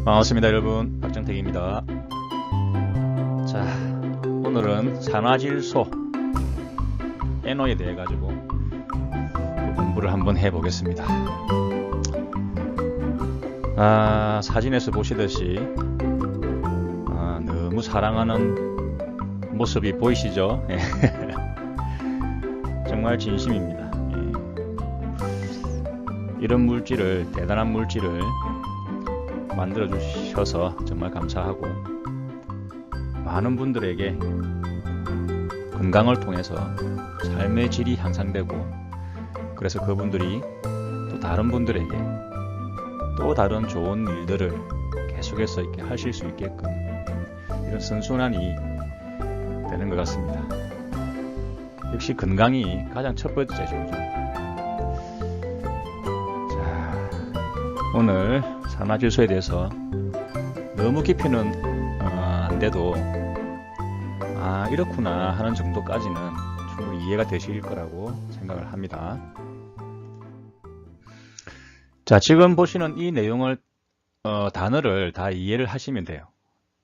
반갑습니다 여러분, 박정택입니다. 자, 오늘은 산화질소 NO에 대해 가지고 공부를 한번 해보겠습니다. 사진에서 보시듯이 너무 사랑하는 모습이 보이시죠? 정말 진심입니다. 이런 물질을, 대단한 물질을 만들어 주셔서 정말 감사하고, 많은 분들에게 건강을 통해서 삶의 질이 향상되고, 그래서 그분들이 또 다른 분들에게 또 다른 좋은 일들을 계속해서 이렇게 하실 수 있게끔 이런 선순환이 되는 것 같습니다. 역시 건강이 가장 첫 번째죠. 자, 오늘 산화질소에 대해서 너무 깊이는 안 돼도 이렇구나 하는 정도까지는 충분히 이해가 되실 거라고 생각을 합니다. 자, 지금 보시는 이 내용을 단어를 다 이해를 하시면 돼요.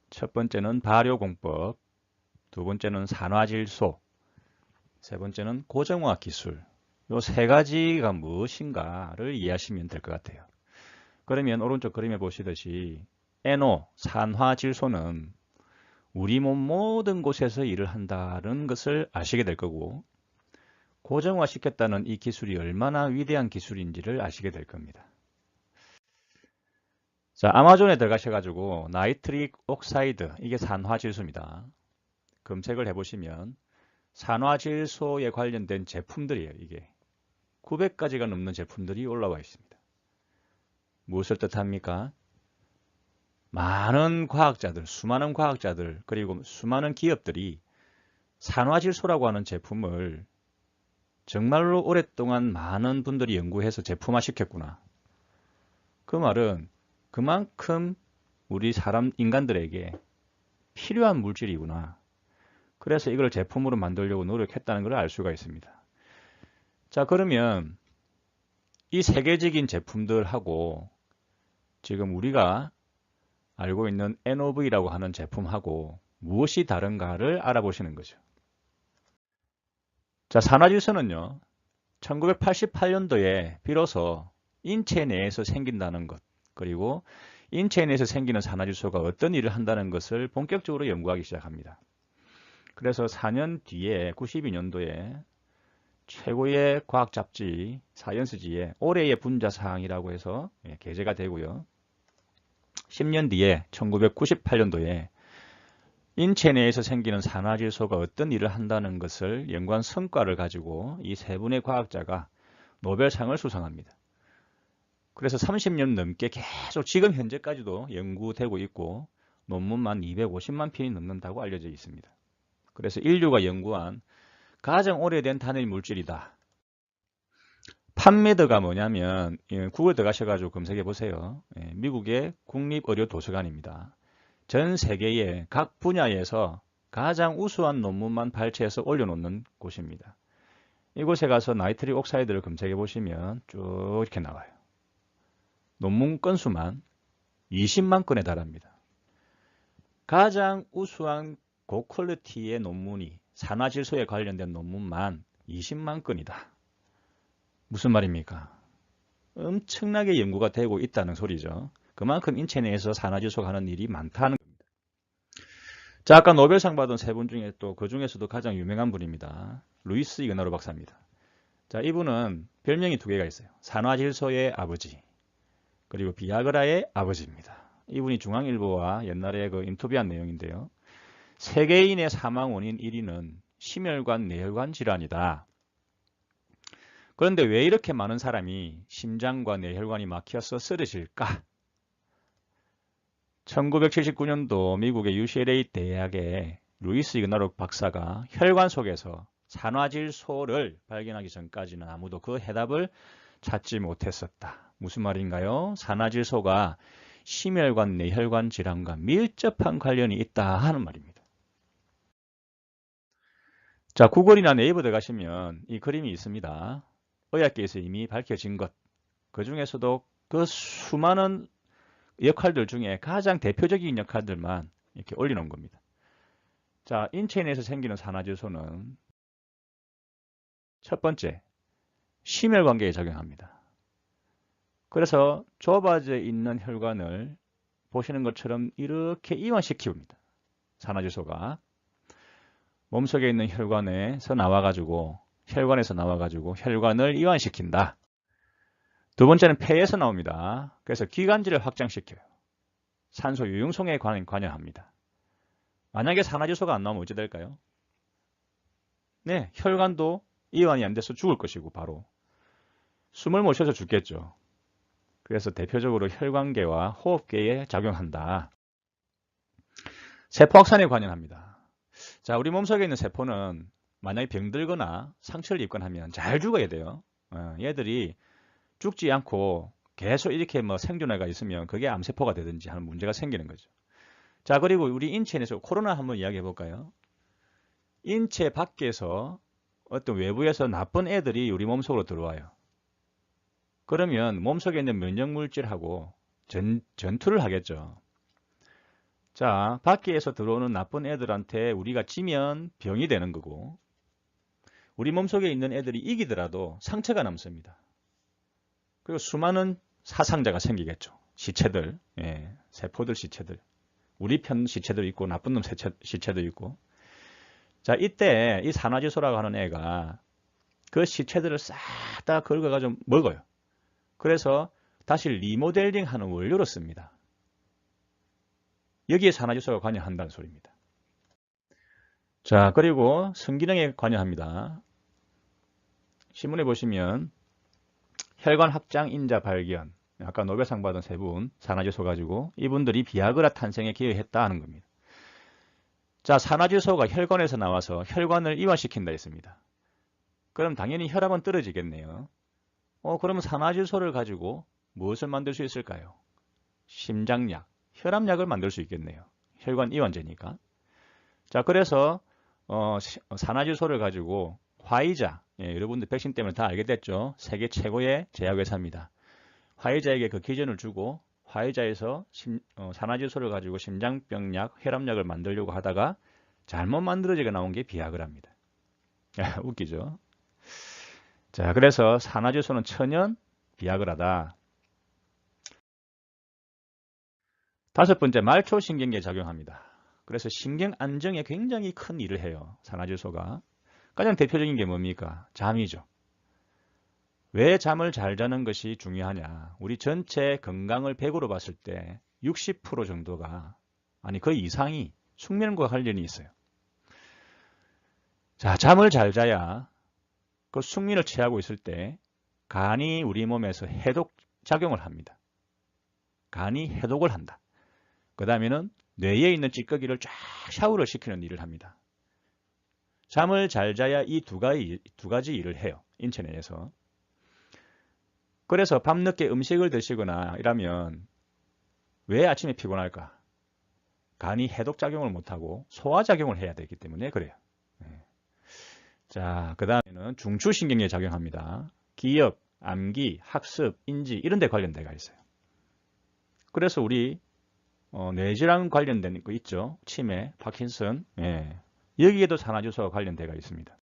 첫 번째는 발효공법, 두 번째는 산화질소, 세 번째는 고정화 기술. 이 세 가지가 무엇인가를 이해하시면 될 것 같아요. 그러면 오른쪽 그림에 보시듯이 NO, 산화질소는 우리 몸 모든 곳에서 일을 한다는 것을 아시게 될 거고, 고정화시켰다는 이 기술이 얼마나 위대한 기술인지를 아시게 될 겁니다. 자, 아마존에 들어가셔가지고 나이트릭 옥사이드, 이게 산화질소입니다. 검색을 해보시면 산화질소에 관련된 제품들이에요. 이게 900가지가 넘는 제품들이 올라와 있습니다. 무엇을 뜻합니까? 많은 과학자들, 수많은 과학자들, 그리고 수많은 기업들이 산화질소라고 하는 제품을 정말로 오랫동안 많은 분들이 연구해서 제품화 시켰구나. 그 말은 그만큼 우리 인간들에게 필요한 물질이구나. 그래서 이걸 제품으로 만들려고 노력했다는 걸 알 수가 있습니다. 자, 그러면 이 세계적인 제품들하고 지금 우리가 알고 있는 NOV라고 하는 제품하고 무엇이 다른가를 알아보시는 거죠. 자, 산화질소는요, 1988년도에 비로소 인체 내에서 생긴다는 것, 그리고 인체 내에서 생기는 산화질소가 어떤 일을 한다는 것을 본격적으로 연구하기 시작합니다. 그래서 4년 뒤에 92년도에 최고의 과학 잡지 사이언스지에 올해의 분자사항이라고 해서 게재가 되고요. 10년 뒤에 1998년도에 인체 내에서 생기는 산화질소가 어떤 일을 한다는 것을 연구한 성과를 가지고 이 세 분의 과학자가 노벨상을 수상합니다. 그래서 30년 넘게 계속 지금 현재까지도 연구되고 있고, 논문만 250만 편이 넘는다고 알려져 있습니다. 그래서 인류가 연구한 가장 오래된 단일 물질이다. 판메드가 뭐냐면, 구글 들어가셔가지고 검색해 보세요. 미국의 국립의료도서관입니다. 전 세계의 각 분야에서 가장 우수한 논문만 발췌해서 올려놓는 곳입니다. 이곳에 가서 나이트릭 옥사이드를 검색해 보시면 쭉 이렇게 나와요. 논문 건수만 20만 건에 달합니다. 가장 우수한 고퀄리티의 논문이 산화질소에 관련된 논문만 20만 건이다. 무슨 말입니까? 엄청나게 연구가 되고 있다는 소리죠. 그만큼 인체 내에서 산화질소가 하는 일이 많다는 겁니다. 자, 아까 노벨상 받은 세 분 중에 또 그 중에서도 가장 유명한 분입니다. 루이스 이그나로 박사입니다. 자, 이분은 별명이 두 개가 있어요. 산화질소의 아버지, 그리고 비아그라의 아버지입니다. 이분이 중앙일보와 옛날에 그 인터뷰한 내용인데요. 세계인의 사망 원인 1위는 심혈관 내혈관 질환이다. 그런데 왜 이렇게 많은 사람이 심장과 뇌혈관이 막혀서 쓰러질까? 1979년도 미국의 UCLA 대학의 루이스 이그나로 박사가 혈관 속에서 산화질소를 발견하기 전까지는 아무도 그 해답을 찾지 못했었다. 무슨 말인가요? 산화질소가 심혈관 뇌혈관 질환과 밀접한 관련이 있다 하는 말입니다. 자, 구글이나 네이버에 가시면 이 그림이 있습니다. 의학계에서 이미 밝혀진 것, 그 중에서도 그 수많은 역할들 중에 가장 대표적인 역할들만 이렇게 올려놓은 겁니다. 자, 인체 내에서 생기는 산화질소는 첫 번째, 심혈관계에 작용합니다. 그래서 좁아져 있는 혈관을 보시는 것처럼 이렇게 이완시킵니다. 산화질소가 몸속에 있는 혈관에서 나와가지고 혈관을 이완시킨다. 두 번째는 폐에서 나옵니다. 그래서 기관지를 확장시켜요. 산소 유융송에 관여합니다. 만약에 산화질소가 안 나오면 어찌 될까요? 네, 혈관도 이완이 안 돼서 죽을 것이고 바로 숨을 못 쉬어서 죽겠죠. 그래서 대표적으로 혈관계와 호흡계에 작용한다. 세포 확산에 관여합니다. 자, 우리 몸속에 있는 세포는 만약에 병들거나 상처를 입거나 하면 잘 죽어야 돼요. 얘들이 죽지 않고 계속 이렇게 생존해가 있으면 그게 암세포가 되든지 하는 문제가 생기는 거죠. 자, 그리고 우리 인체 내에서 코로나 한번 이야기해 볼까요? 인체 밖에서 어떤 외부에서 나쁜 애들이 우리 몸속으로 들어와요. 그러면 몸속에 있는 면역물질하고 전투를 하겠죠. 자, 밖에서 들어오는 나쁜 애들한테 우리가 지면 병이 되는 거고, 우리 몸속에 있는 애들이 이기더라도 상처가 남습니다. 그리고 수많은 사상자가 생기겠죠. 시체들, 세포들 시체들. 우리 편 시체도 있고 나쁜 놈 시체도 있고. 자, 이때 이 산화질소라고 하는 애가 그 시체들을 싹 다 긁어가지고 먹어요. 그래서 다시 리모델링 하는 원료로 씁니다. 여기에 산화질소가 관여한다는 소리입니다. 자, 그리고 성기능에 관여합니다. 신문에 보시면 혈관 확장 인자 발견, 아까 노벨상 받은 세 분 산화질소 가지고 이분들이 비아그라 탄생에 기여했다 하는 겁니다. 자, 산화질소가 혈관에서 나와서 혈관을 이완시킨다 했습니다. 그럼 당연히 혈압은 떨어지겠네요. 그러면 산화질소를 가지고 무엇을 만들 수 있을까요? 심장약, 혈압약을 만들 수 있겠네요. 혈관 이완제니까. 자, 그래서 산화질소를 가지고 화이자, 여러분들 백신 때문에 다 알게 됐죠. 세계 최고의 제약회사입니다. 화이자에게 그 기준을 주고 화이자에서 산화질소를 가지고 심장병약, 혈압약을 만들려고 하다가 잘못 만들어지게 나온 게 비아그라입니다. 웃기죠? 자, 그래서 산화질소는 천연 비아그라다. 다섯 번째, 말초신경계에 작용합니다. 그래서 신경 안정에 굉장히 큰 일을 해요. 산화질소가. 가장 대표적인 게 뭡니까? 잠이죠. 왜 잠을 잘 자는 것이 중요하냐? 우리 전체 건강을 100으로 봤을 때 60% 정도가, 아니 그 이상이 숙면과 관련이 있어요. 자, 잠을 잘 자야 그 숙면을 취하고 있을 때 간이 우리 몸에서 해독 작용을 합니다. 간이 해독을 한다. 그 다음에는 뇌에 있는 찌꺼기를 쫙 샤워를 시키는 일을 합니다. 잠을 잘 자야 이 두 가지 일을 해요. 인체 내에서. 그래서 밤늦게 음식을 드시거나 이러면 왜 아침에 피곤할까? 간이 해독작용을 못하고 소화작용을 해야 되기 때문에 그래요. 자, 그 다음에는 중추신경계에 작용합니다. 기억, 암기, 학습, 인지 이런 데 관련된 가 있어요. 그래서 우리 뇌질환 관련된 거 있죠. 치매, 파킨슨, 여기에도 산화질소와 관련된 가 있습니다.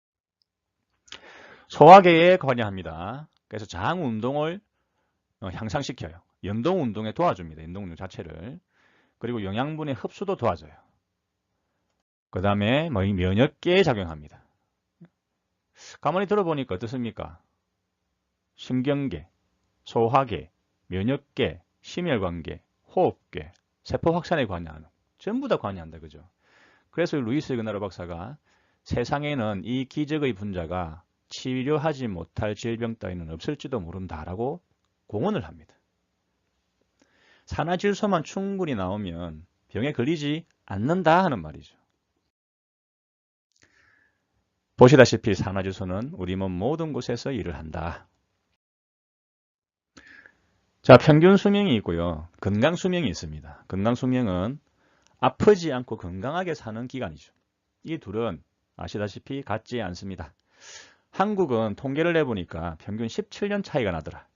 소화계에 관여합니다. 그래서 장 운동을 향상시켜요. 연동 운동에 도와줍니다. 연동 운동 자체를. 그리고 영양분의 흡수도 도와줘요. 그 다음에 면역계에 작용합니다. 가만히 들어보니까 어떻습니까? 신경계, 소화계, 면역계, 심혈관계, 호흡계, 세포 확산에 관여하는, 전부 다 관여한다. 그죠? 그래서 루이스 이그나르 박사가 세상에는 이 기적의 분자가 치료하지 못할 질병 따위는 없을지도 모른다라고 공언을 합니다. 산화질소만 충분히 나오면 병에 걸리지 않는다 하는 말이죠. 보시다시피 산화질소는 우리 몸 모든 곳에서 일을 한다. 자, 평균 수명이 있고요. 건강 수명이 있습니다. 건강 수명은 아프지 않고 건강하게 사는 기간이죠. 이 둘은 아시다시피 같지 않습니다. 한국은 통계를 내보니까 평균 17년 차이가 나더라.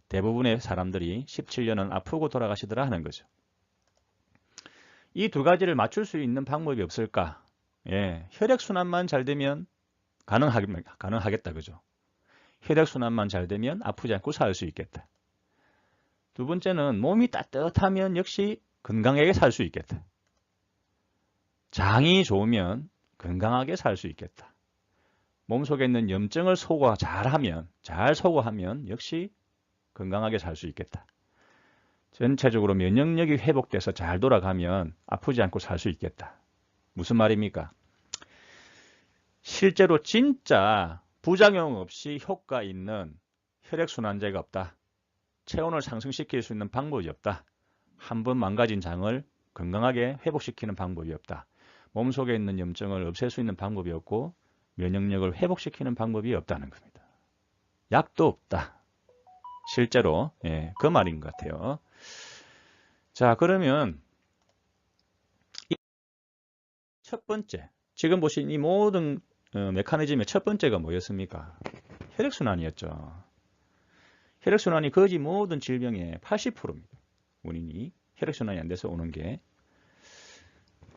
대부분의 사람들이 17년은 아프고 돌아가시더라 하는 거죠. 이 두 가지를 맞출 수 있는 방법이 없을까? 예, 혈액순환만 잘 되면 가능하겠다. 그죠? 혈액순환만 잘 되면 아프지 않고 살 수 있겠다. 두 번째는 몸이 따뜻하면 역시 건강하게 살 수 있겠다. 장이 좋으면 건강하게 살 수 있겠다. 몸속에 있는 염증을 잘 소거하면 역시 건강하게 살 수 있겠다. 전체적으로 면역력이 회복돼서 잘 돌아가면 아프지 않고 살 수 있겠다. 무슨 말입니까? 실제로 진짜 부작용 없이 효과 있는 혈액순환제가 없다. 체온을 상승시킬 수 있는 방법이 없다. 한 번 망가진 장을 건강하게 회복시키는 방법이 없다. 몸속에 있는 염증을 없앨 수 있는 방법이 없고 면역력을 회복시키는 방법이 없다는 겁니다. 약도 없다. 실제로 그 말인 것 같아요. 자, 그러면 첫 번째, 지금 보신 이 모든 메커니즘의 첫 번째가 뭐였습니까? 혈액순환이었죠. 혈액순환이 거의 모든 질병의 80%입니다. 원인이 혈액순환이 안 돼서 오는 게.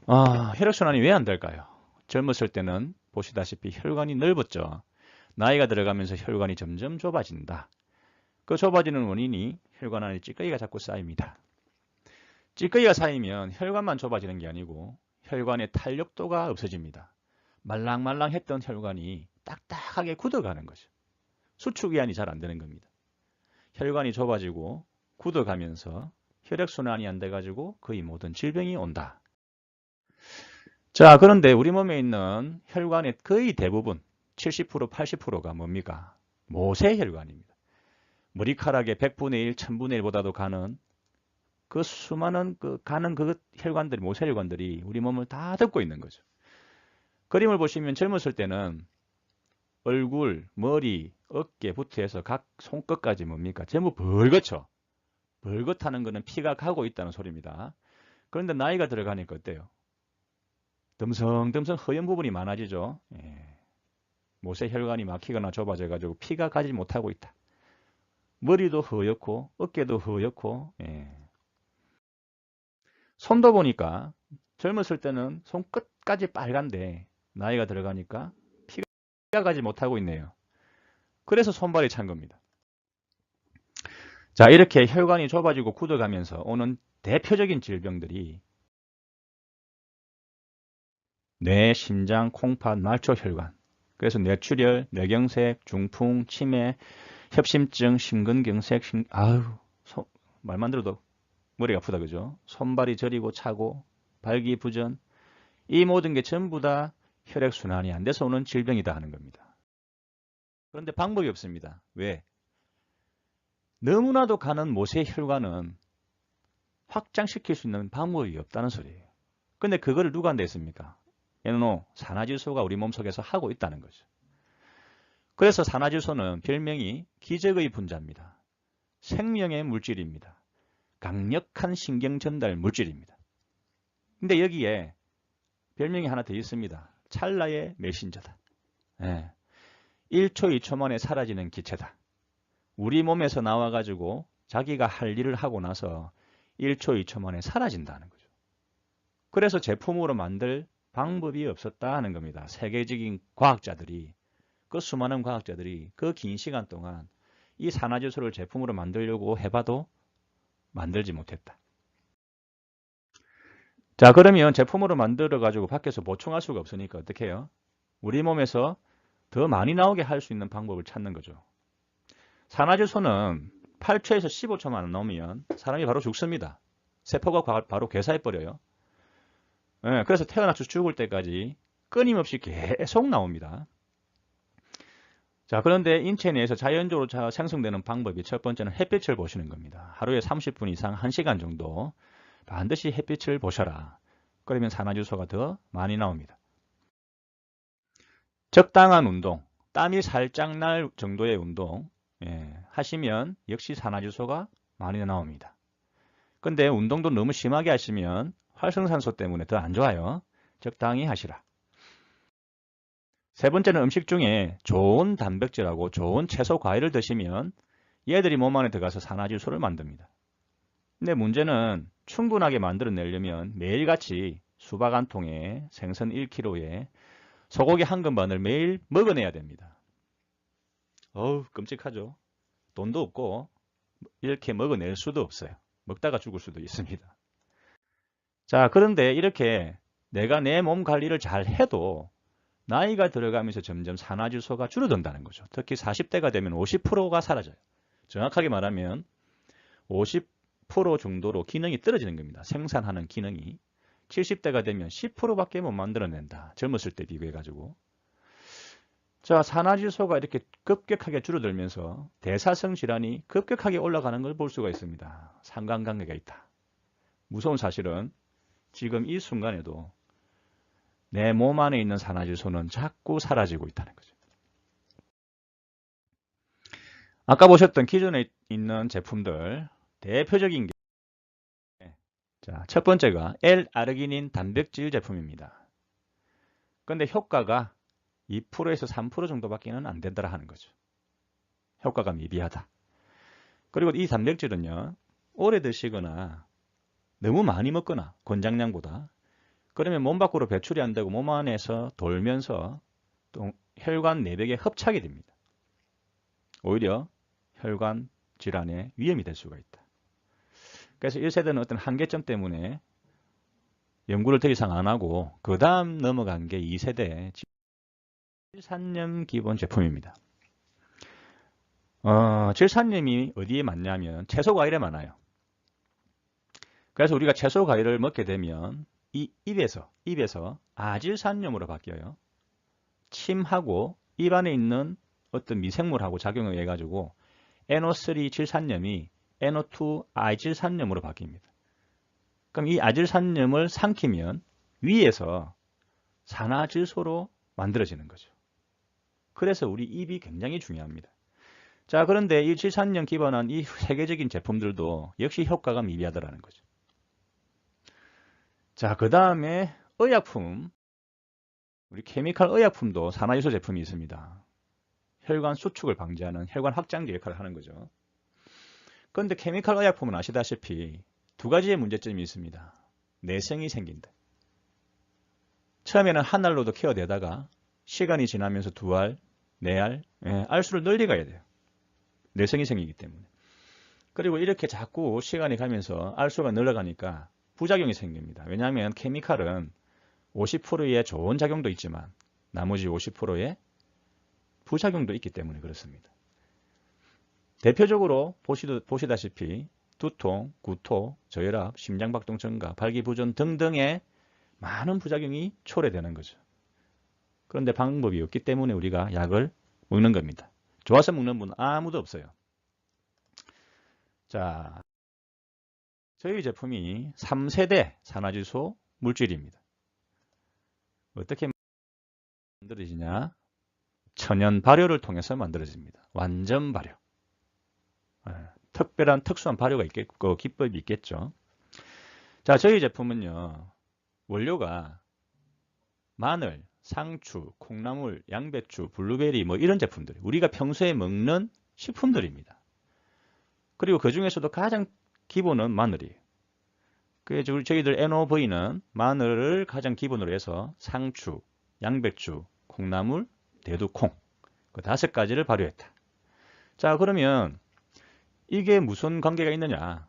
혈액순환이 왜 안 될까요? 젊었을 때는 보시다시피 혈관이 넓었죠. 나이가 들어가면서 혈관이 점점 좁아진다. 그 좁아지는 원인이 혈관 안에 찌꺼기가 자꾸 쌓입니다. 찌꺼기가 쌓이면 혈관만 좁아지는 게 아니고 혈관의 탄력도가 없어집니다. 말랑말랑했던 혈관이 딱딱하게 굳어가는 거죠. 수축이완이 잘 안 되는 겁니다. 혈관이 좁아지고 굳어가면서 혈액순환이 안 돼가지고 거의 모든 질병이 온다. 자, 그런데 우리 몸에 있는 혈관의 거의 대부분 70% 80%가 뭡니까? 모세혈관입니다. 머리카락의 100분의 1, 1000분의 1보다도 가는 그 수많은 가는 그 혈관들이, 모세혈관들이 우리 몸을 다 덮고 있는 거죠. 그림을 보시면 젊었을 때는 얼굴, 머리, 어깨부터 해서 각 손끝까지 뭡니까? 전부 벌겋죠. 벌겋다는 것은 피가 가고 있다는 소리입니다. 그런데 나이가 들어가니까 어때요? 듬성듬성 허연 부분이 많아지죠. 모세혈관이 막히거나 좁아져가지고 피가 가지 못하고 있다. 머리도 허옇고 어깨도 허옇고 손도 보니까 젊었을 때는 손끝까지 빨간데 나이가 들어가니까 피가 가지 못하고 있네요. 그래서 손발이 찬 겁니다. 자, 이렇게 혈관이 좁아지고 굳어가면서 오는 대표적인 질병들이 뇌, 심장, 콩팥, 말초혈관. 그래서 뇌출혈, 뇌경색, 중풍, 치매, 협심증, 심근경색, 말만 들어도 머리가 아프다, 그죠? 손발이 저리고 차고, 발기부전, 이 모든 게 전부 다 혈액순환이 안 돼서 오는 질병이다 하는 겁니다. 그런데 방법이 없습니다. 왜? 너무나도 가는 모세혈관은 확장시킬 수 있는 방법이 없다는 소리예요. 근데 그거를 누가 한댔습니까? 산화질소가 우리 몸속에서 하고 있다는 거죠. 그래서 산화질소는 별명이 기적의 분자입니다. 생명의 물질입니다. 강력한 신경 전달 물질입니다. 근데 여기에 별명이 하나 더 있습니다. 찰나의 메신저다. 1초, 2초 만에 사라지는 기체다. 우리 몸에서 나와가지고 자기가 할 일을 하고 나서 1초, 2초 만에 사라진다는 거죠. 그래서 제품으로 만들 방법이 없었다 하는 겁니다. 세계적인 과학자들이, 그 수많은 과학자들이 그 긴 시간 동안 이 산화질소를 제품으로 만들려고 해봐도 만들지 못했다. 자, 그러면 제품으로 만들어가지고 밖에서 보충할 수가 없으니까 어떻게 해요? 우리 몸에서 더 많이 나오게 할 수 있는 방법을 찾는 거죠. 산화질소는 8초에서 15초만 안 나오면 사람이 바로 죽습니다. 세포가 바로 괴사해버려요. 그래서 태어나서 죽을 때까지 끊임없이 계속 나옵니다. 자, 그런데 인체 내에서 자연적으로 생성되는 방법이 첫 번째는 햇빛을 보시는 겁니다. 하루에 30분 이상 1시간 정도 반드시 햇빛을 보셔라. 그러면 산화질소가 더 많이 나옵니다. 적당한 운동, 땀이 살짝 날 정도의 운동 하시면 역시 산화질소가 많이 나옵니다. 근데 운동도 너무 심하게 하시면 활성산소 때문에 더 안 좋아요. 적당히 하시라. 세 번째는 음식 중에 좋은 단백질하고 좋은 채소 과일을 드시면 얘들이 몸 안에 들어가서 산화질소를 만듭니다. 근데 문제는 충분하게 만들어내려면 매일같이 수박 한 통에 생선 1kg에 소고기 한 근반을 매일 먹어내야 됩니다. 어우, 끔찍하죠. 돈도 없고 이렇게 먹어낼 수도 없어요. 먹다가 죽을 수도 있습니다. 자, 그런데 이렇게 내가 내 몸 관리를 잘 해도 나이가 들어가면서 점점 산화질소가 줄어든다는 거죠. 특히 40대가 되면 50%가 사라져요. 정확하게 말하면 50% 정도로 기능이 떨어지는 겁니다. 생산하는 기능이. 70대가 되면 10%밖에 못 만들어낸다. 젊었을 때 비교해가지고. 자, 산화질소가 이렇게 급격하게 줄어들면서 대사성 질환이 급격하게 올라가는 걸 볼 수가 있습니다. 상관관계가 있다. 무서운 사실은 지금 이 순간에도 내 몸 안에 있는 산화질소는 자꾸 사라지고 있다는 거죠. 아까 보셨던 기존에 있는 제품들 대표적인 게 자, 첫 번째가 L-아르기닌 단백질 제품입니다. 그런데 효과가 2%에서 3% 정도밖에는 안 된다 하는 거죠. 효과가 미비하다. 그리고 이 단백질은요, 오래 드시거나 너무 많이 먹거나 권장량보다 그러면 몸 밖으로 배출이 안 되고 몸 안에서 돌면서 또 혈관 내벽에 협착이 됩니다. 오히려 혈관 질환의 위험이 될 수가 있다. 그래서 1세대는 어떤 한계점 때문에 연구를 더 이상 안 하고 그 다음 넘어간 게 2세대 질산염 기본 제품입니다. 질산염이 어디에 많냐면 채소 과일에 많아요. 그래서 우리가 채소 과일을 먹게 되면 이 입에서 아질산염으로 바뀌어요. 침하고 입 안에 있는 어떤 미생물하고 작용을 해가지고 NO3 질산염이 NO2 아질산염으로 바뀝니다. 그럼 이 아질산염을 삼키면 위에서 산화질소로 만들어지는 거죠. 그래서 우리 입이 굉장히 중요합니다. 자, 그런데 이 질산염 기반한 이 세계적인 제품들도 역시 효과가 미비하다라는 거죠. 자, 그 다음에 의약품, 우리 케미칼 의약품도 산화질소 제품이 있습니다. 혈관 수축을 방지하는 혈관 확장제 역할을 하는 거죠. 그런데 케미칼 의약품은 아시다시피 두 가지의 문제점이 있습니다. 내성이 생긴다. 처음에는 한 알로도 케어되다가 시간이 지나면서 두 알, 네 알, 알수를 늘려가야 돼요. 내성이 생기기 때문에. 그리고 이렇게 자꾸 시간이 가면서 알수가 늘어가니까 부작용이 생깁니다. 왜냐하면 케미칼은 50%의 좋은 작용도 있지만 나머지 50%의 부작용도 있기 때문에 그렇습니다. 대표적으로 보시다시피 두통, 구토, 저혈압, 심장박동 증가, 발기부전 등등의 많은 부작용이 초래되는 거죠. 그런데 방법이 없기 때문에 우리가 약을 먹는 겁니다. 좋아서 먹는 분은 아무도 없어요. 자, 저희 제품이 3세대 산화질소 물질입니다. 어떻게 만들어지냐? 천연 발효를 통해서 만들어집니다. 완전 발효. 특수한 발효가 있겠고 기법이 있겠죠. 자, 저희 제품은요. 원료가 마늘, 상추, 콩나물, 양배추, 블루베리 뭐 이런 제품들. 우리가 평소에 먹는 식품들입니다. 그리고 그 중에서도 가장 기본은 마늘이에요. 그래서 저희들 NOV는 마늘을 가장 기본으로 해서 상추, 양배추, 콩나물, 대두콩 그 5가지를 발효했다. 자, 그러면 이게 무슨 관계가 있느냐?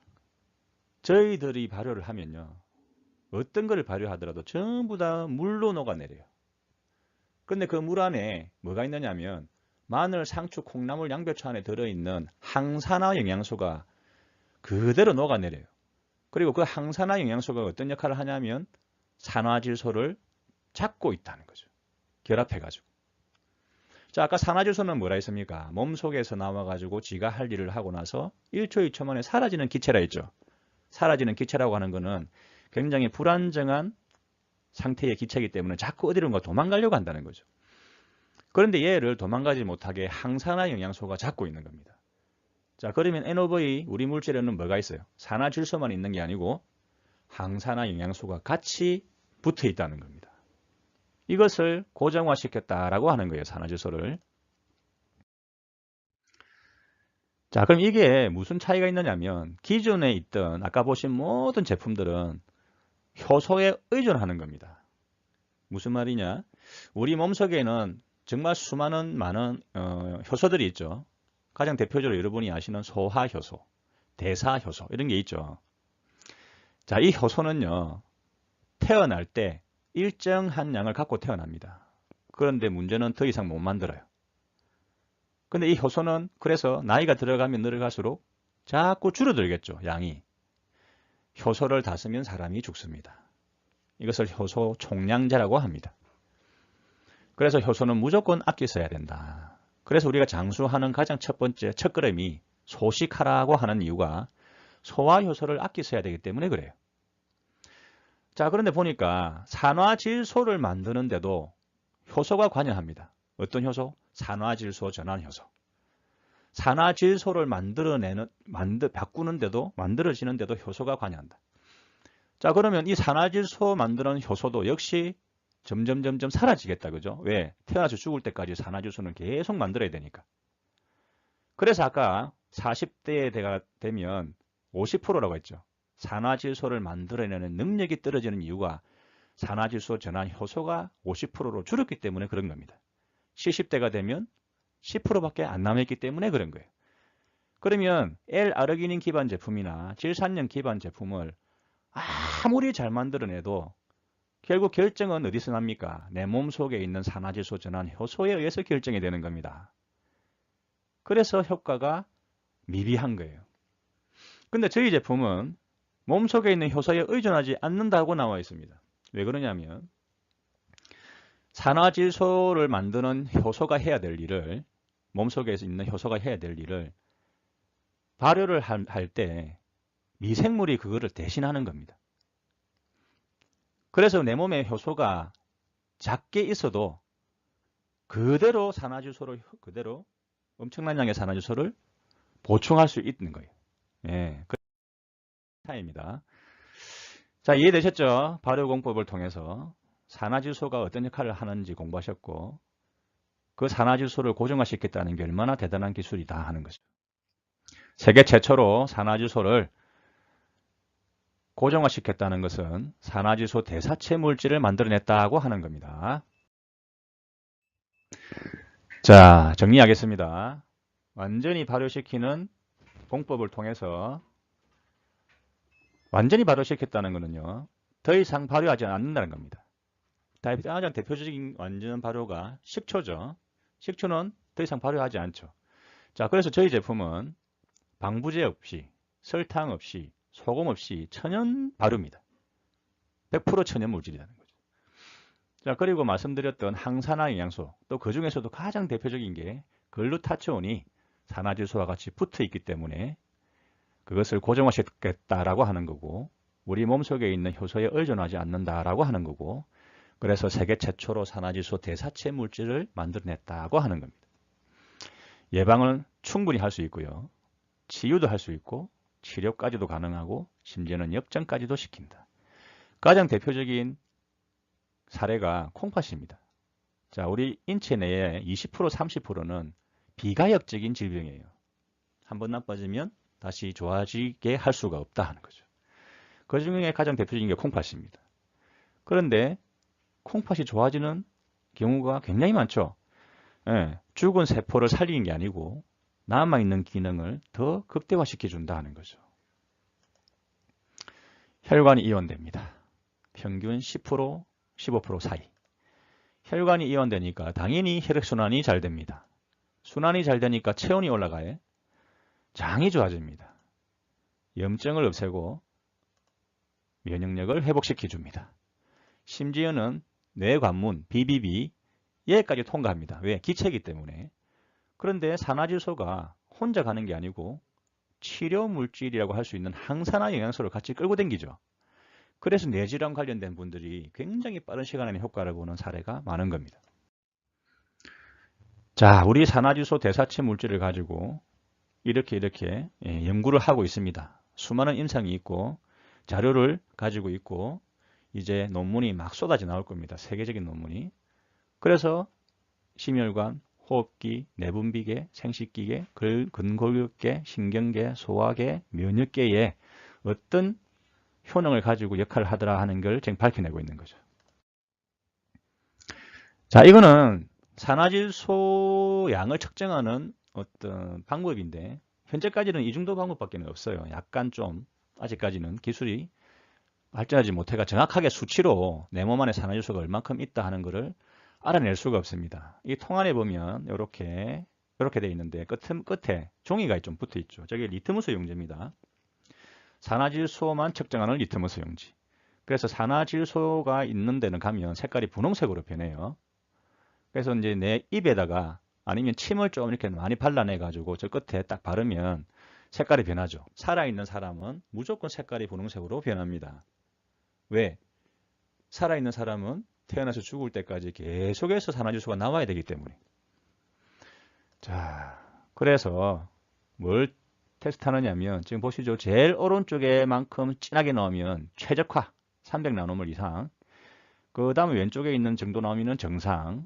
저희들이 발효를 하면요. 어떤 거를 발효하더라도 전부 다 물로 녹아내려요. 근데 그 물 안에 뭐가 있느냐면 마늘, 상추, 콩나물, 양배추 안에 들어있는 항산화 영양소가 그대로 녹아내려요. 그리고 그 항산화 영양소가 어떤 역할을 하냐면 산화질소를 잡고 있다는 거죠. 결합해가지고. 자, 아까 산화질소는 뭐라 했습니까? 몸속에서 나와가지고 지가 할 일을 하고 나서 1초, 2초 만에 사라지는 기체라 했죠. 사라지는 기체라고 하는 거는 굉장히 불안정한 상태의 기체이기 때문에 자꾸 어디론가 도망가려고 한다는 거죠. 그런데 얘를 도망가지 못하게 항산화 영양소가 잡고 있는 겁니다. 자, 그러면 NOV 우리 물질에는 뭐가 있어요? 산화질소만 있는 게 아니고 항산화 영양소가 같이 붙어 있다는 겁니다. 이것을 고정화시켰다라고 하는 거예요. 산화질소를. 자, 그럼 이게 무슨 차이가 있느냐면 기존에 있던 아까 보신 모든 제품들은 효소에 의존하는 겁니다. 무슨 말이냐? 우리 몸속에는 정말 수많은 많은 효소들이 있죠. 가장 대표적으로 여러분이 아시는 소화효소, 대사효소 이런 게 있죠. 자, 이 효소는요. 태어날 때 일정한 양을 갖고 태어납니다. 그런데 문제는 더 이상 못 만들어요. 근데 이 효소는 그래서 나이가 들어가면 늘어갈수록 자꾸 줄어들겠죠. 양이. 효소를 다 쓰면 사람이 죽습니다. 이것을 효소 총량제라고 합니다. 그래서 효소는 무조건 아껴 써야 된다. 그래서 우리가 장수하는 가장 첫 번째 첫걸음이 소식하라고 하는 이유가 소화효소를 아껴 써야 되기 때문에 그래요. 자, 그런데 보니까 산화질소를 만드는데도 효소가 관여합니다. 어떤 효소? 산화질소 전환효소. 산화질소를 만들어지는데도 효소가 관여한다. 자, 그러면 이 산화질소 만드는 효소도 역시 점점 사라지겠다. 그죠? 왜? 태어나서 죽을 때까지 산화질소는 계속 만들어야 되니까. 그래서 아까 40대에 되면 50%라고 했죠. 산화질소를 만들어내는 능력이 떨어지는 이유가 산화질소 전환 효소가 50%로 줄었기 때문에 그런 겁니다. 70대가 되면 10%밖에 안 남아있기 때문에 그런 거예요. 그러면 L-아르기닌 기반 제품이나 질산염 기반 제품을 아무리 잘 만들어내도 결국 결정은 어디서 납니까? 내 몸속에 있는 산화질소 전환 효소에 의해서 결정이 되는 겁니다. 그래서 효과가 미비한 거예요. 근데 저희 제품은 몸속에 있는 효소에 의존하지 않는다고 나와 있습니다. 왜 그러냐면 산화질소를 만드는 효소가 해야 될 일을 몸속에 있는 효소가 해야 될 일을 발효를 할 때 미생물이 그거를 대신하는 겁니다. 그래서 내 몸에 효소가 작게 있어도 그대로 엄청난 양의 산화질소를 보충할 수 있는 거예요. 예, 그 차이입니다. 자, 이해되셨죠? 발효공법을 통해서 산화질소가 어떤 역할을 하는지 공부하셨고 그 산화질소를 고정화시켰다는 게 얼마나 대단한 기술이다 하는 거죠. 세계 최초로 산화질소를 고정화시켰다는 것은 산화질소 대사체 물질을 만들어냈다고 하는 겁니다. 자, 정리하겠습니다. 완전히 발효시키는 공법을 통해서 완전히 발효시켰다는 것은요. 더 이상 발효하지 않는다는 겁니다. 가장 대표적인 완전 발효가 식초죠. 식초는 더 이상 발효하지 않죠. 자, 그래서 저희 제품은 방부제 없이, 설탕 없이, 소금 없이 천연 발효입니다. 100% 천연 물질이라는 거죠. 자, 그리고 말씀드렸던 항산화 영양소, 또 그 중에서도 가장 대표적인 게 글루타치온이 산화질소와 같이 붙어 있기 때문에 그것을 고정화시켰다라고 하는 거고, 우리 몸속에 있는 효소에 의존하지 않는다라고 하는 거고, 그래서 세계 최초로 산화질소 대사체 물질을 만들어냈다고 하는 겁니다. 예방을 충분히 할 수 있고요. 치유도 할 수 있고 치료까지도 가능하고 심지어는 역전까지도 시킨다. 가장 대표적인 사례가 콩팥입니다. 자, 우리 인체 내에 20% 30%는 비가역적인 질병이에요. 한번 나빠지면 다시 좋아지게 할 수가 없다 하는 거죠. 그 중에 가장 대표적인 게 콩팥입니다. 그런데 콩팥이 좋아지는 경우가 굉장히 많죠. 예, 죽은 세포를 살리는 게 아니고 남아있는 기능을 더 극대화시켜준다 하는 거죠. 혈관이 이완됩니다. 평균 10%, 15% 사이. 혈관이 이완되니까 당연히 혈액순환이 잘 됩니다. 순환이 잘 되니까 체온이 올라가요. 장이 좋아집니다. 염증을 없애고 면역력을 회복시켜줍니다. 심지어는 뇌관문, BBB, 얘까지 통과합니다. 왜? 기체이기 때문에. 그런데 산화질소가 혼자 가는 게 아니고 치료 물질이라고 할 수 있는 항산화 영양소를 같이 끌고 다니죠. 그래서 뇌질환 관련된 분들이 굉장히 빠른 시간 안에 효과를 보는 사례가 많은 겁니다. 자, 우리 산화질소 대사체 물질을 가지고 이렇게 연구를 하고 있습니다. 수많은 임상이 있고 자료를 가지고 있고 이제 논문이 막 쏟아져 나올 겁니다. 세계적인 논문이. 그래서 심혈관, 호흡기, 내분비계, 생식기계, 근골격계, 신경계, 소화계, 면역계에 어떤 효능을 가지고 역할을 하더라 하는 걸 지금 밝혀내고 있는 거죠. 자, 이거는 산화질소 양을 측정하는 어떤 방법인데 현재까지는 이 정도 방법밖에 없어요. 약간 좀 아직까지는 기술이 발전하지 못해가 정확하게 수치로 내 몸 안에 산화질소가 얼만큼 있다 하는 것을 알아낼 수가 없습니다. 이 통안에 보면 이렇게 돼 있는데 끝에 종이가 좀 붙어 있죠. 저게 리트머스 용지입니다. 산화질소만 측정하는 리트머스 용지. 그래서 산화질소가 있는 데는 가면 색깔이 분홍색으로 변해요. 그래서 이제 내 입에다가 아니면 침을 좀 이렇게 많이 발라내 가지고 저 끝에 딱 바르면 색깔이 변하죠. 살아있는 사람은 무조건 색깔이 분홍색으로 변합니다. 왜? 살아있는 사람은 태어나서 죽을 때까지 계속해서 산화질소가 나와야 되기 때문에. 자, 그래서 뭘 테스트하느냐면 지금 보시죠. 제일 오른쪽에만큼 진하게 나오면 최적화 300나노몰 이상. 그 다음에 왼쪽에 있는 정도 나오면 정상.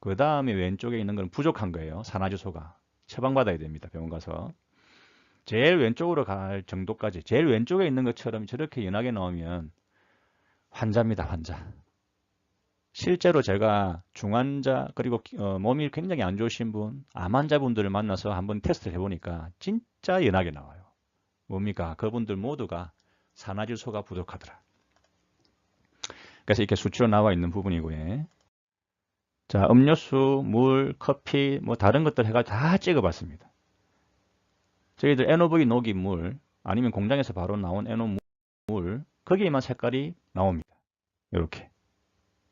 그 다음에 왼쪽에 있는 건 부족한 거예요. 산화질소가. 처방받아야 됩니다. 병원 가서. 제일 왼쪽으로 갈 정도까지 제일 왼쪽에 있는 것처럼 저렇게 연하게 나오면 환자입니다. 환자. 실제로 제가 중환자 그리고 몸이 굉장히 안 좋으신 분, 암 환자분들을 만나서 한번 테스트를 해보니까 진짜 연하게 나와요. 뭡니까? 그분들 모두가 산화질소가 부족하더라. 그래서 이렇게 수치로 나와 있는 부분이고요. 자, 음료수, 물, 커피, 뭐 다른 것들 해가지고 다 찍어봤습니다. 저희들 NOV 녹인 물, 아니면 공장에서 바로 나온 NO 물, 거기에만 색깔이 나옵니다. 이렇게.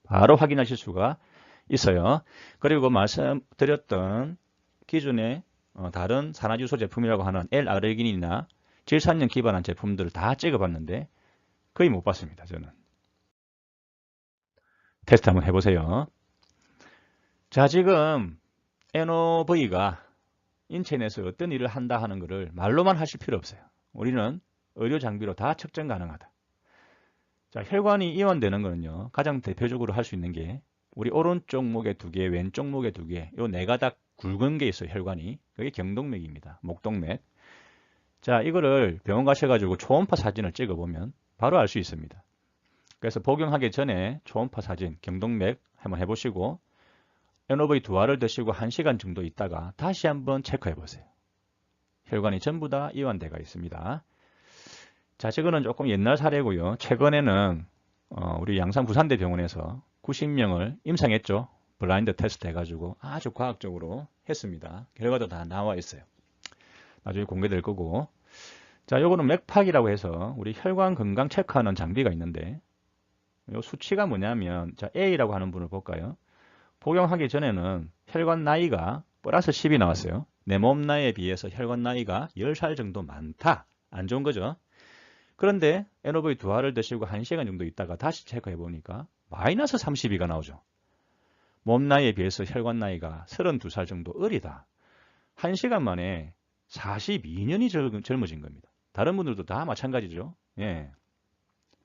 바로 확인하실 수가 있어요. 그리고 말씀드렸던 기존의 다른 산화질소 제품이라고 하는 L-아르기닌이나 질산염 기반한 제품들을 다 찍어봤는데 거의 못 봤습니다. 저는. 테스트 한번 해보세요. 자, 지금 NOV가 인체 내에서 어떤 일을 한다 하는 것을 말로만 하실 필요 없어요. 우리는 의료 장비로 다 측정 가능하다. 자, 혈관이 이완되는 거는요. 가장 대표적으로 할 수 있는 게 우리 오른쪽 목에 2개, 왼쪽 목에 2개, 요 네 가닥 굵은 게 있어요. 혈관이. 그게 경동맥입니다. 목동맥. 자, 이거를 병원 가셔가지고 초음파 사진을 찍어보면 바로 알 수 있습니다. 그래서 복용하기 전에 초음파 사진, 경동맥 한번 해보시고 NOV 2알을 드시고 1시간 정도 있다가 다시 한번 체크해 보세요. 혈관이 전부 다 이완되어 있습니다. 자, 저거는 조금 옛날 사례고요. 최근에는 우리 양산 부산대 병원에서 90명을 임상했죠. 블라인드 테스트 해가지고 아주 과학적으로 했습니다. 결과도 다 나와 있어요. 나중에 공개될 거고. 자, 요거는 맥팍이라고 해서 우리 혈관 건강 체크하는 장비가 있는데 요 수치가 뭐냐면 자, A라고 하는 분을 볼까요? 복용하기 전에는 혈관 나이가 플러스 10이 나왔어요. 내 몸 나이에 비해서 혈관 나이가 10살 정도 많다. 안 좋은 거죠. 그런데 NOV 2알을 드시고 1시간 정도 있다가 다시 체크해 보니까 마이너스 32가 나오죠. 몸 나이에 비해서 혈관 나이가 32살 정도 어리다. 1시간 만에 42년이 젊어진 겁니다. 다른 분들도 다 마찬가지죠. 예,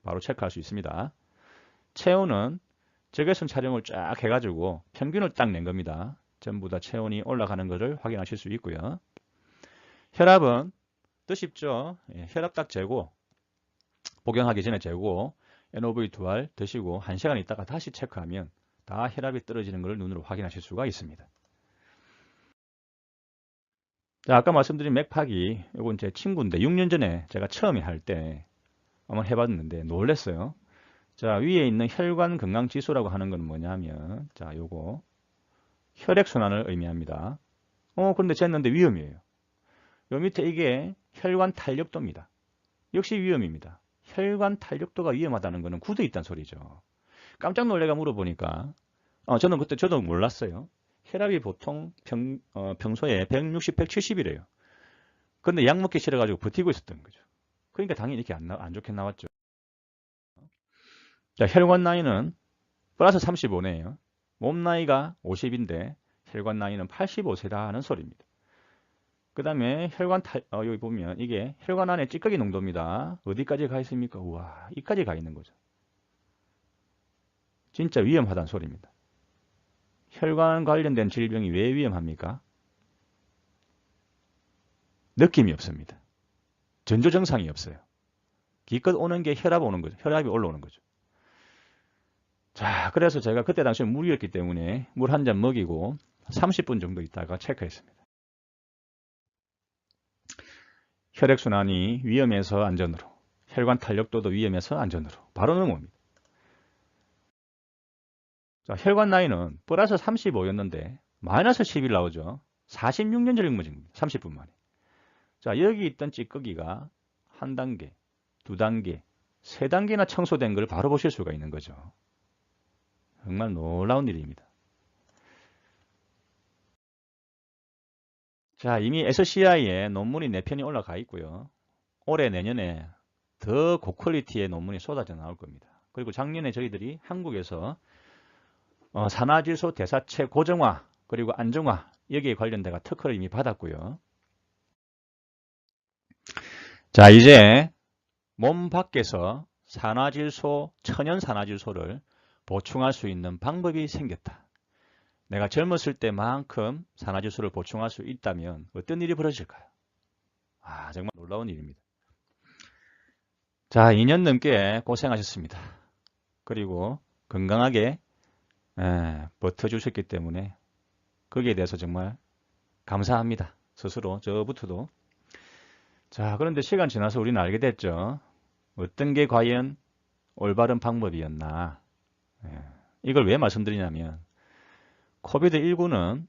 바로 체크할 수 있습니다. 체온은 적외선 촬영을 쫙 해가지고 평균을 딱 낸 겁니다. 전부 다 체온이 올라가는 것을 확인하실 수 있고요. 혈압은 더 쉽죠. 예, 혈압 딱 재고 복용하기 전에 재고 NOV 2알 드시고 1시간 있다가 다시 체크하면 다 혈압이 떨어지는 것을 눈으로 확인하실 수가 있습니다. 자, 아까 말씀드린 맥팍이 이건 제 친구인데 6년 전에 제가 처음에 할 때 한번 해봤는데 놀랬어요. 자, 위에 있는 혈관 건강 지수라고 하는 건 뭐냐면 자, 요거 혈액순환을 의미합니다. 그런데 쟀는데 위험이에요. 요 밑에 이게 혈관 탄력도입니다. 역시 위험입니다. 혈관 탄력도가 위험하다는 것은 굳어 있다는 소리죠. 깜짝 놀래가 물어보니까 저는 그때 저도 몰랐어요. 혈압이 보통 평소에 160, 170이래요. 근데 약 먹기 싫어가지고 버티고 있었던 거죠. 그러니까 당연히 이렇게 안 좋게 나왔죠. 자, 혈관 나이는 플러스 35네요. 몸 나이가 50인데 혈관 나이는 85세다 하는 소리입니다. 그 다음에 여기 보면 이게 혈관 안에 찌꺼기 농도입니다. 어디까지 가 있습니까? 우와, 이까지 가 있는 거죠. 진짜 위험하다는 소리입니다. 혈관 관련된 질병이 왜 위험합니까? 느낌이 없습니다. 전조 증상이 없어요. 기껏 오는 게 혈압 오는 거죠. 혈압이 올라오는 거죠. 자, 그래서 제가 그때 당시에 물이었기 때문에 물 한 잔 먹이고 30분 정도 있다가 체크했습니다. 혈액순환이 위험해서 안전으로, 혈관 탄력도도 위험해서 안전으로 바로 넘어옵니다. 자, 혈관 나이는 플러스 35였는데 마이너스 11 나오죠. 46년 전에 넘어진 겁니다. 30분 만에. 자, 여기 있던 찌꺼기가 한 단계, 두 단계, 세 단계나 청소된 걸 바로 보실 수가 있는 거죠. 정말 놀라운 일입니다. 자, 이미 SCI에 논문이 4편이 올라가 있고요. 올해 내년에 더 고퀄리티의 논문이 쏟아져 나올 겁니다. 그리고 작년에 저희들이 한국에서 산화질소 대사체 고정화 그리고 안정화 여기에 관련돼가 특허를 이미 받았고요. 자, 이제 몸 밖에서 산화질소, 천연 산화질소를 보충할 수 있는 방법이 생겼다. 내가 젊었을 때만큼 산화질소를 보충할 수 있다면 어떤 일이 벌어질까요? 아, 정말 놀라운 일입니다. 자, 2년 넘게 고생하셨습니다. 그리고 건강하게 버텨주셨기 때문에 거기에 대해서 정말 감사합니다. 스스로 저부터도. 자, 그런데 시간 지나서 우리는 알게 됐죠. 어떤 게 과연 올바른 방법이었나. 이걸 왜 말씀드리냐면 코비드19는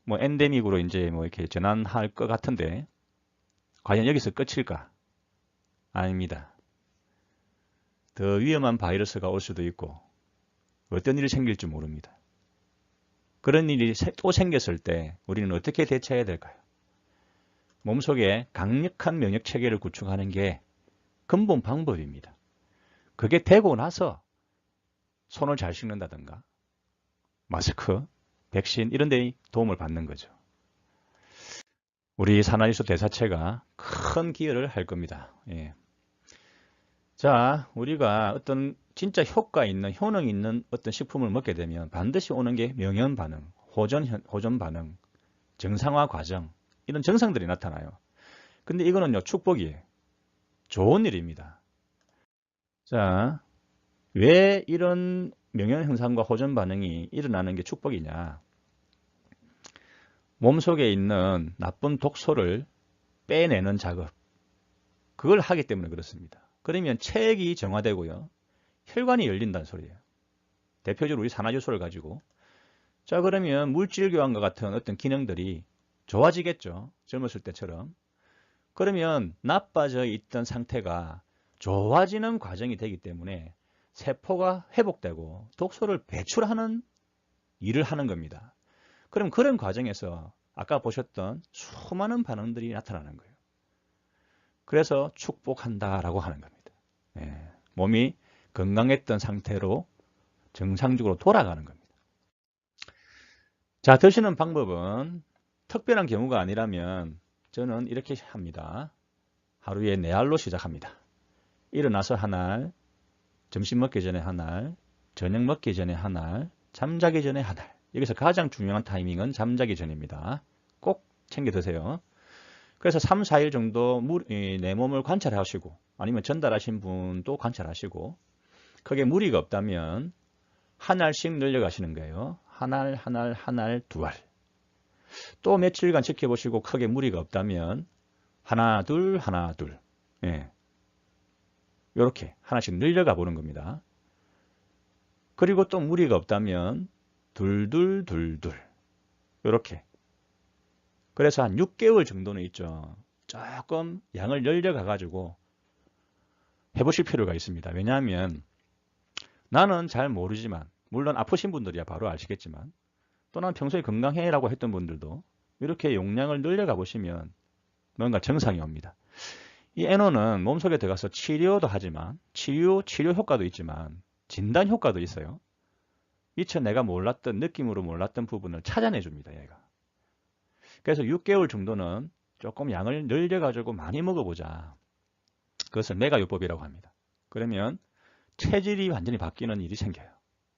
뭐 엔데믹으로 이제 뭐 이렇게 전환할 것 같은데 과연 여기서 끝일까? 아닙니다. 더 위험한 바이러스가 올 수도 있고 어떤 일이 생길지 모릅니다. 그런 일이 또 생겼을 때 우리는 어떻게 대처해야 될까요? 몸속에 강력한 면역체계를 구축하는 게 근본 방법입니다. 그게 되고 나서 손을 잘 씻는다든가 마스크, 백신 이런 데 도움을 받는 거죠. 우리 산화질소 대사체가 큰 기여를 할 겁니다. 예. 자, 우리가 어떤 진짜 효과 있는, 효능 있는 어떤 식품을 먹게 되면 반드시 오는 게 명현 반응, 호전 반응, 정상화 과정 이런 증상들이 나타나요. 근데 이거는요, 축복이에요. 좋은 일입니다. 자, 왜 이런 명현 현상과 호전 반응이 일어나는 게 축복이냐? 몸속에 있는 나쁜 독소를 빼내는 작업, 그걸 하기 때문에 그렇습니다. 그러면 체액이 정화되고요. 혈관이 열린다는 소리예요. 대표적으로 우리 산화질소를 가지고. 자, 그러면 물질 교환과 같은 어떤 기능들이 좋아지겠죠. 젊었을 때처럼. 그러면 나빠져 있던 상태가 좋아지는 과정이 되기 때문에 세포가 회복되고 독소를 배출하는 일을 하는 겁니다. 그럼 그런 과정에서 아까 보셨던 수많은 반응들이 나타나는 거예요. 그래서 축복한다라고 하는 겁니다. 몸이 건강했던 상태로 정상적으로 돌아가는 겁니다. 자, 드시는 방법은 특별한 경우가 아니라면 저는 이렇게 합니다. 하루에 4알로 시작합니다. 일어나서 한 알, 점심 먹기 전에 한 알, 저녁 먹기 전에 한 알, 잠자기 전에 한 알. 여기서 가장 중요한 타이밍은 잠자기 전입니다. 꼭 챙겨 드세요. 그래서 3, 4일 정도 내 몸을 관찰하시고 아니면 전달하신 분도 관찰하시고 크게 무리가 없다면 한 알씩 늘려가시는 거예요. 한 알, 한 알, 한 알, 두 알. 또 며칠간 지켜보시고 크게 무리가 없다면 하나, 둘, 하나, 둘. 이렇게 하나씩 늘려가 보는 겁니다. 그리고 또 무리가 없다면 둘, 둘, 둘, 둘. 이렇게. 그래서 한 6개월 정도는 있죠. 조금 양을 늘려가 가지고 해보실 필요가 있습니다. 왜냐하면 나는 잘 모르지만 물론 아프신 분들이야 바로 아시겠지만 또 난 평소에 건강해라고 했던 분들도 이렇게 용량을 늘려가 보시면 뭔가 정상이 옵니다. 이 NO는 몸속에 들어가서 치료도 하지만 치료 효과도 있지만 진단 효과도 있어요. 미처 내가 몰랐던 느낌으로 몰랐던 부분을 찾아내 줍니다. 얘가. 그래서 6개월 정도는 조금 양을 늘려가지고 많이 먹어보자. 그것을 메가요법이라고 합니다. 그러면 체질이 완전히 바뀌는 일이 생겨요.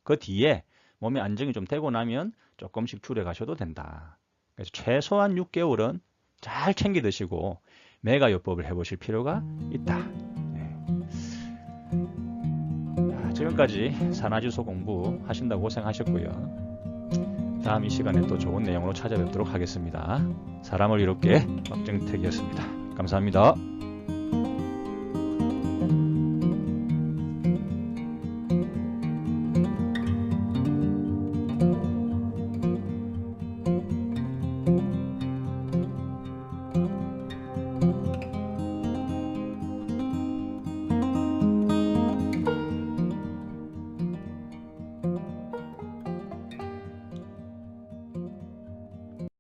그 뒤에 몸에 안정이 좀 되고 나면 조금씩 줄여 가셔도 된다. 그래서 최소한 6개월은 잘 챙겨 드시고 메가요법을 해보실 필요가 있다. 네. 지금까지 산화지수 공부하신다고 고생하셨고요. 다음 이 시간에 또 좋은 내용으로 찾아뵙도록 하겠습니다. 사람을 이롭게 박정택이었습니다. 감사합니다.